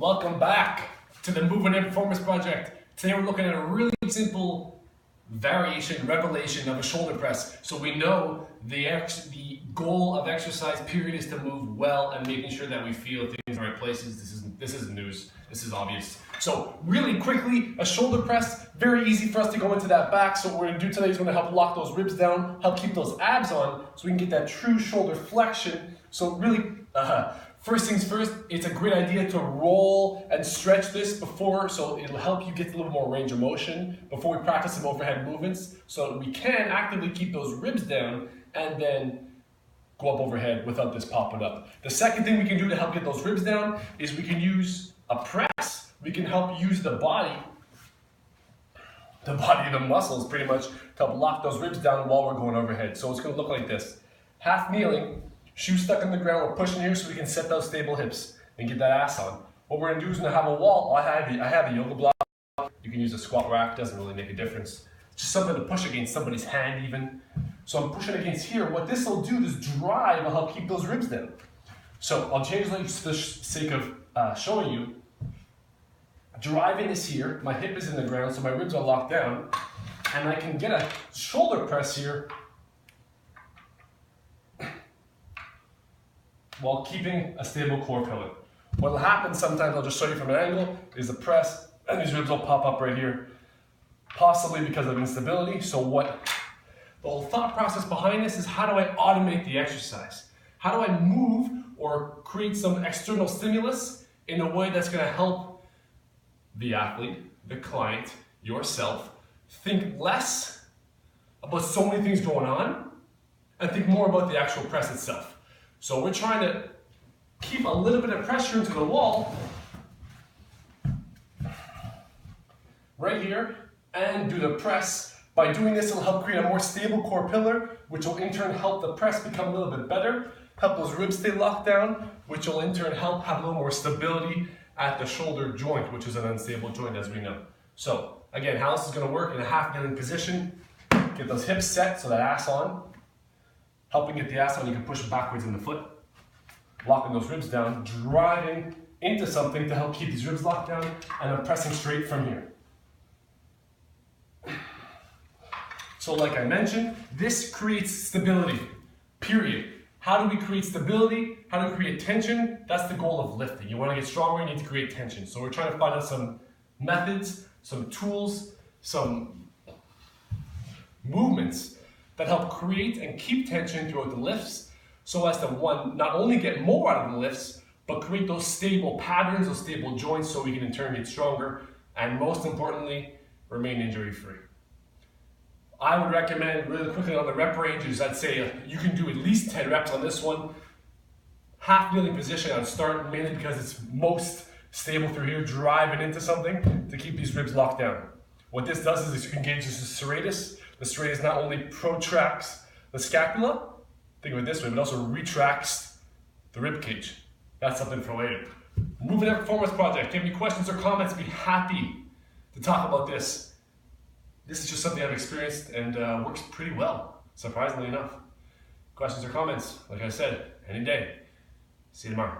Welcome back to the Mvmnt Performance project. Today we're looking at a really simple revelation of a shoulder press. So we know the goal of exercise period is to move well and making sure that we feel things in the right places. This isn't news. This is obvious. So really quickly, a shoulder press, very easy for us to go into that back. So what we're going to do today is going to help lock those ribs down, help keep those abs on so we can get that true shoulder flexion. So really, first things first, it's a great idea to roll and stretch this before, so it'll help you get a little more range of motion before we practice some overhead movements so that we can actively keep those ribs down and then go up overhead without this popping up. The second thing we can do to help get those ribs down is we can use a press. We can help use the body, the muscles pretty much, to help lock those ribs down while we're going overhead. So it's going to look like this. Half kneeling, shoes stuck in the ground, we're pushing here so we can set those stable hips and get that ass on. What we're going to do is going to have a wall. I have a yoga block. You can use a squat rack, doesn't really make a difference. It's just something to push against somebody's hand even. So I'm pushing against here. What this will do, this drive will help keep those ribs down. So I'll change legs for the sake of showing you. Driving is here, my hip is in the ground, so my ribs are locked down, and I can get a shoulder press here while keeping a stable core pillar. What will happen sometimes, I'll just show you from an angle, is the press, and these ribs will pop up right here, possibly because of instability. So the whole thought process behind this is, how do I automate the exercise? How do I move or create some external stimulus in a way that's going to help the athlete, the client, yourself, think less about so many things going on and think more about the actual press itself. So we're trying to keep a little bit of pressure into the wall right here and do the press. By doing this, it'll help create a more stable core pillar, which will in turn help the press become a little bit better, help those ribs stay locked down, which will in turn help have a little more stability at the shoulder joint, which is an unstable joint, as we know. So again, how this is going to work in a half kneeling position, get those hips set so that ass on. Helping get the ass on, you can push it backwards in the foot, locking those ribs down, driving into something to help keep these ribs locked down, and I'm pressing straight from here. So like I mentioned, this creates stability, period. How do we create stability? How do we create tension? That's the goal of lifting. You want to get stronger, you need to create tension. So we're trying to find out some methods, some tools, some movements that help create and keep tension throughout the lifts so as to, one, not only get more out of the lifts, but create those stable patterns, those stable joints so we can in turn get stronger and most importantly, remain injury-free. I would recommend really quickly on the rep ranges, I'd say you can do at least 10 reps on this one. Half kneeling position on start, mainly because it's most stable through here, driving into something to keep these ribs locked down. What this does is it engages the serratus. The serratus not only protracts the scapula, think of it this way, but also retracts the rib cage. That's something for later. Mvmnt Performance project. If you have any questions or comments, be happy to talk about this. This is just something I've experienced and works pretty well, surprisingly enough. Questions or comments, like I said, any day. See you tomorrow.